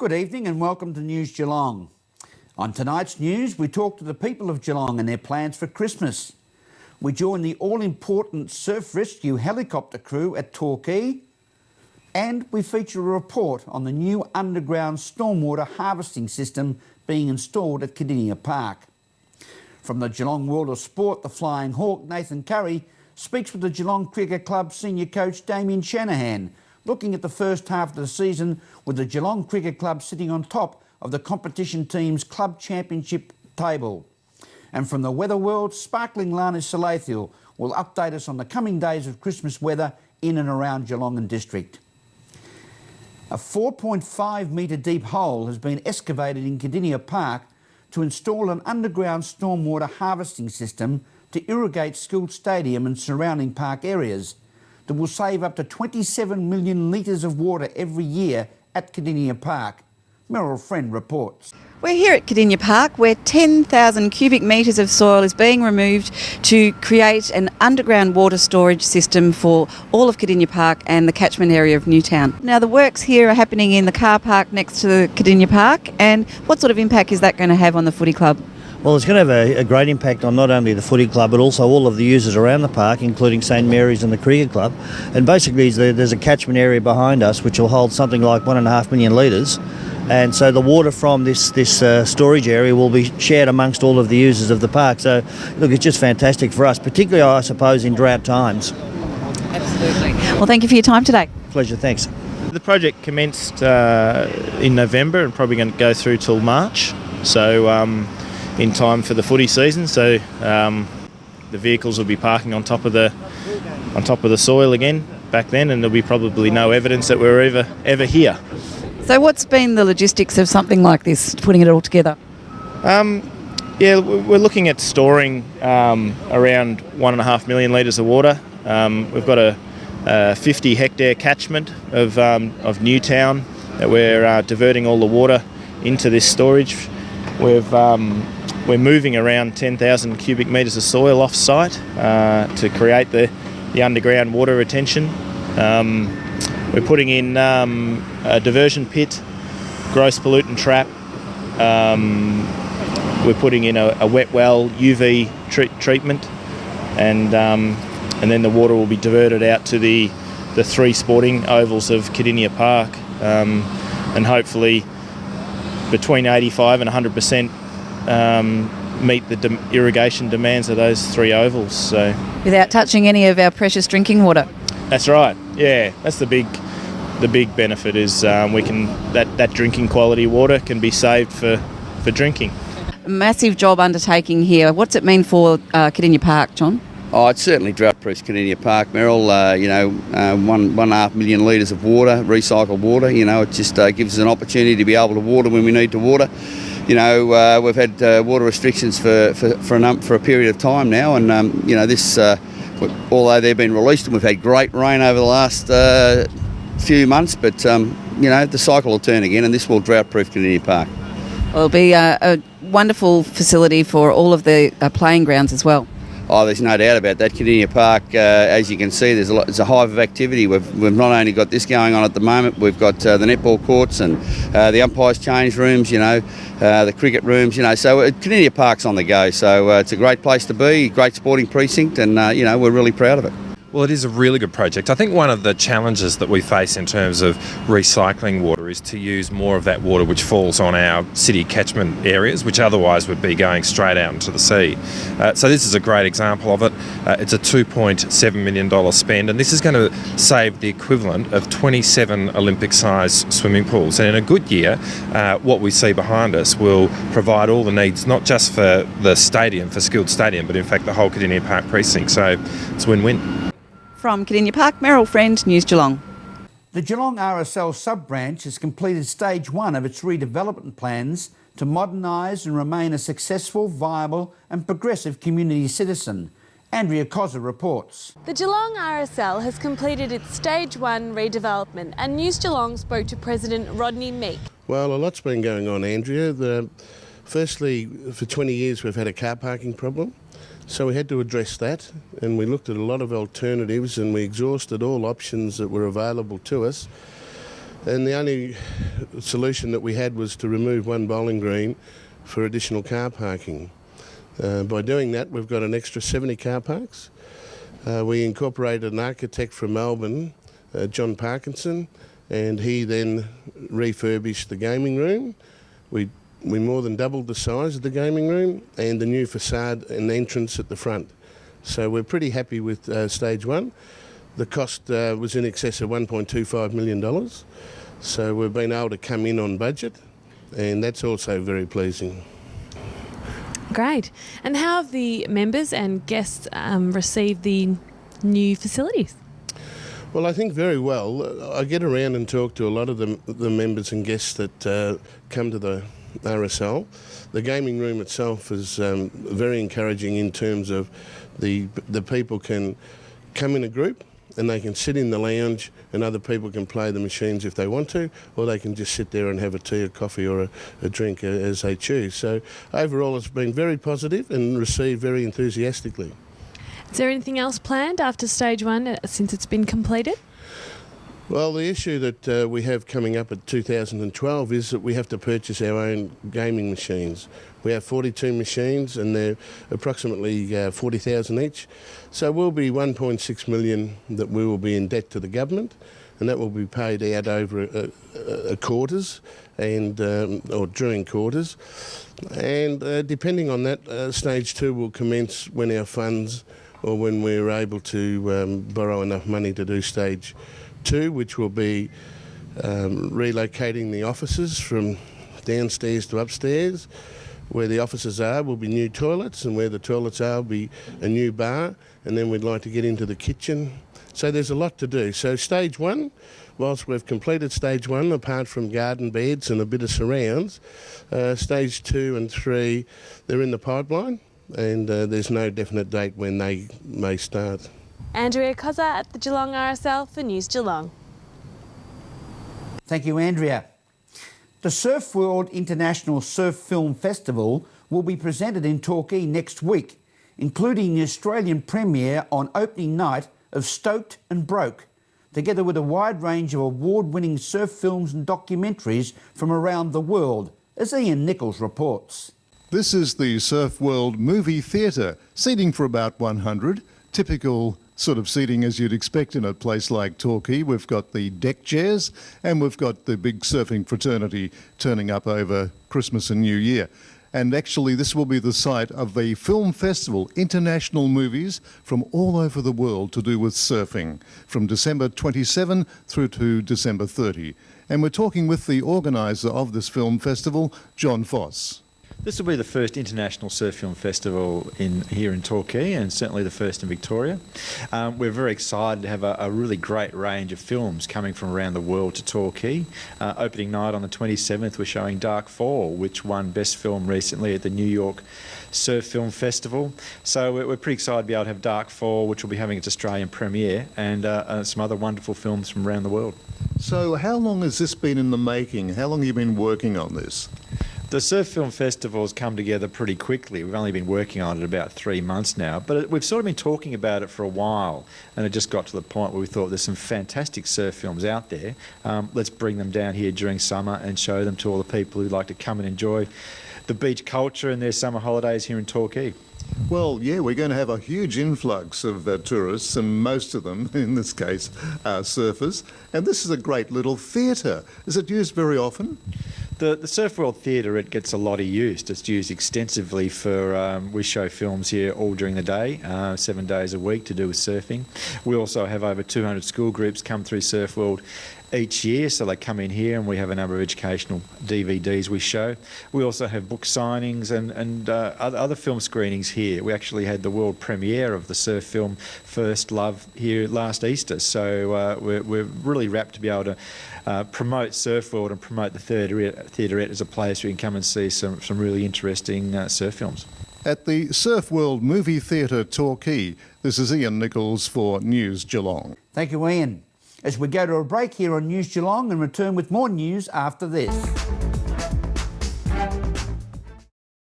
Good evening and welcome to News Geelong. On tonight's news, we talk to the people of Geelong and their plans for Christmas. We join the all-important surf rescue helicopter crew at Torquay, and we feature a report on the new underground stormwater harvesting system being installed at Cardinia Park. From the Geelong World of Sport, the Flying Hawk, Nathan Curry, speaks with the Geelong Cricket Club senior coach Damien Shanahan, looking at the first half of the season with the Geelong Cricket Club sitting on top of the competition team's club championship table. And from the weather world, Sparkling Lana Salathiel will update us on the coming days of Christmas weather in and around Geelong and District. A 4.5 metre deep hole has been excavated in Cardinia Park to install an underground stormwater harvesting system to irrigate Skilled Stadium and surrounding park areas that will save up to 27 million litres of water every year at Cardinia Park. Meryl Friend reports. We're here at Cardinia Park where 10,000 cubic metres of soil is being removed to create an underground water storage system for all of Cardinia Park and the catchment area of Newtown. Now the works here are happening in the car park next to the Cardinia Park, and what sort of impact is that going to have on the footy club? Well, it's going to have a great impact on not only the footy club but also all of the users around the park, including St Mary's and the cricket club. And basically there's a catchment area behind us which will hold something like 1.5 million litres. And so the water from this storage area will be shared amongst all of the users of the park. So, look, it's just fantastic for us, particularly, I suppose, in drought times. Absolutely. Well, thank you for your time today. Pleasure, thanks. The project commenced in November and probably going to go through till March. So, in time for the footy season. So, the vehicles will be parking on top of the soil again back then, and there'll be probably no evidence that we're ever here. So what's been the logistics of something like this, putting it all together? Yeah, we're looking at storing around 1.5 million litres of water. We've got a 50 hectare catchment of Newtown that we're diverting all the water into this storage. We're moving around 10,000 cubic metres of soil off site to create the underground water retention. We're putting in a diversion pit, gross pollutant trap. We're putting in a wet well UV treatment, and then the water will be diverted out to the three sporting ovals of Cardinia Park, and hopefully between 85 and 100% meet the irrigation demands of those three ovals. So, without touching any of our precious drinking water. That's right. Yeah, that's the big benefit is we can that drinking quality water can be saved for drinking. A massive job undertaking here. What's it mean for Cardinia Park, John? Oh, it's certainly drought-proof Cardinia Park, Meryl. 1.5 million litres of water, recycled water. It just gives us an opportunity to be able to water when we need to water. We've had water restrictions for a period of time now, and this. Although they've been released and we've had great rain over the last few months, but the cycle will turn again, and this will drought-proof Cardinia Park. Well, it'll be a wonderful facility for all of the playing grounds as well. Oh, there's no doubt about that. Cardinia Park, as you can see, there's a hive of activity. We've not only got this going on at the moment, we've got the netball courts and the umpires' change rooms, the cricket rooms, so Cardinia Park's on the go. So it's a great place to be, great sporting precinct, and, we're really proud of it. Well, it is a really good project. I think one of the challenges that we face in terms of recycling water is to use more of that water which falls on our city catchment areas, which otherwise would be going straight out into the sea. So this is a great example of it. It's a $2.7 million spend, and this is going to save the equivalent of 27 Olympic-sized swimming pools. And in a good year, what we see behind us will provide all the needs, not just for the stadium, for Skilled Stadium, but in fact the whole Cardinia Park precinct. So it's win-win. From Cardinia Park, Meryl Friend, News Geelong. The Geelong RSL sub-branch has completed stage 1 of its redevelopment plans to modernise and remain a successful, viable and progressive community citizen. Andrea Cozza reports. The Geelong RSL has completed its Stage 1 redevelopment, and News Geelong spoke to President Rodney Meek. Well, a lot's been going on, Andrea. Firstly, for 20 years we've had a car parking problem. So we had to address that, and we looked at a lot of alternatives, and we exhausted all options that were available to us. And the only solution that we had was to remove one bowling green for additional car parking. By doing that, we've got an extra 70 car parks. We incorporated an architect from Melbourne, John Parkinson, and he then refurbished the gaming room. We more than doubled the size of the gaming room and the new facade and entrance at the front. So we're pretty happy with stage one. The cost was in excess of $1.25 million. So we've been able to come in on budget, and that's also very pleasing. Great. And how have the members and guests received the new facilities? Well, I think very well. I get around and talk to a lot of the members and guests that come to the RSL. The gaming room itself is very encouraging in terms of the people can come in a group and they can sit in the lounge and other people can play the machines if they want to, or they can just sit there and have a tea, a coffee or a drink as they choose. So overall it's been very positive and received very enthusiastically. Is there anything else planned after stage one since it's been completed? Well, the issue that we have coming up at 2012 is that we have to purchase our own gaming machines. We have 42 machines and they're approximately 40,000 each. So we'll be 1.6 million that we will be in debt to the government, and that will be paid out over a quarters and or during quarters. And depending on that, stage two will commence when our funds or when we're able to borrow enough money to do stage two, which will be relocating the offices from downstairs to upstairs. Where the offices are will be new toilets, and where the toilets are will be a new bar, and then we'd like to get into the kitchen. So there's a lot to do. So stage one, whilst we've completed stage one, apart from garden beds and a bit of surrounds, stage 2 and 3, they're in the pipeline, and there's no definite date when they may start. Andrea Cozza at the Geelong RSL for News Geelong. Thank you, Andrea. The Surf World International Surf Film Festival will be presented in Torquay next week, including the Australian premiere on opening night of Stoked and Broke, together with a wide range of award-winning surf films and documentaries from around the world, as Ian Nichols reports. This is the Surf World Movie Theatre, seating for about 100, typical sort of seating as you'd expect in a place like Torquay. We've got the deck chairs and we've got the big surfing fraternity turning up over Christmas and New Year. And actually this will be the site of a film festival, international movies from all over the world to do with surfing, from December 27 through to December 30. And we're talking with the organiser of this film festival, John Foss. This will be the first international surf film festival here in Torquay, and certainly the first in Victoria. We're very excited to have a really great range of films coming from around the world to Torquay. Opening night on the 27th, we're showing Dark Fall, which won Best Film recently at the New York Surf Film Festival. So we're pretty excited to be able to have Dark Fall, which will be having its Australian premiere, and some other wonderful films from around the world. So how long has this been in the making? How long have you been working on this? The Surf Film Festival has come together pretty quickly. We've only been working on it about 3 months now, but we've sort of been talking about it for a while, and it just got to the point where we thought there's some fantastic surf films out there. Let's bring them down here during summer and show them to all the people who'd like to come and enjoy the beach culture and their summer holidays here in Torquay. Well, yeah, we're going to have a huge influx of tourists, and most of them, in this case, are surfers. And this is a great little theatre. Is it used very often? The Surf World Theatre, it gets a lot of use. It's used extensively for, we show films here all during the day, 7 days a week to do with surfing. We also have over 200 school groups come through Surf World each year, so they come in here and we have a number of educational DVDs we show. We also have book signings and other film screenings here. We actually had the world premiere of the surf film First Love here last Easter, so we're really rapt to be able to promote Surf World and promote the theaterette as a place where you can come and see some really interesting surf films. At the Surf World Movie Theatre Torquay, this is Ian Nichols for News Geelong. Thank you, Ian. As we go to a break here on News Geelong and return with more news after this.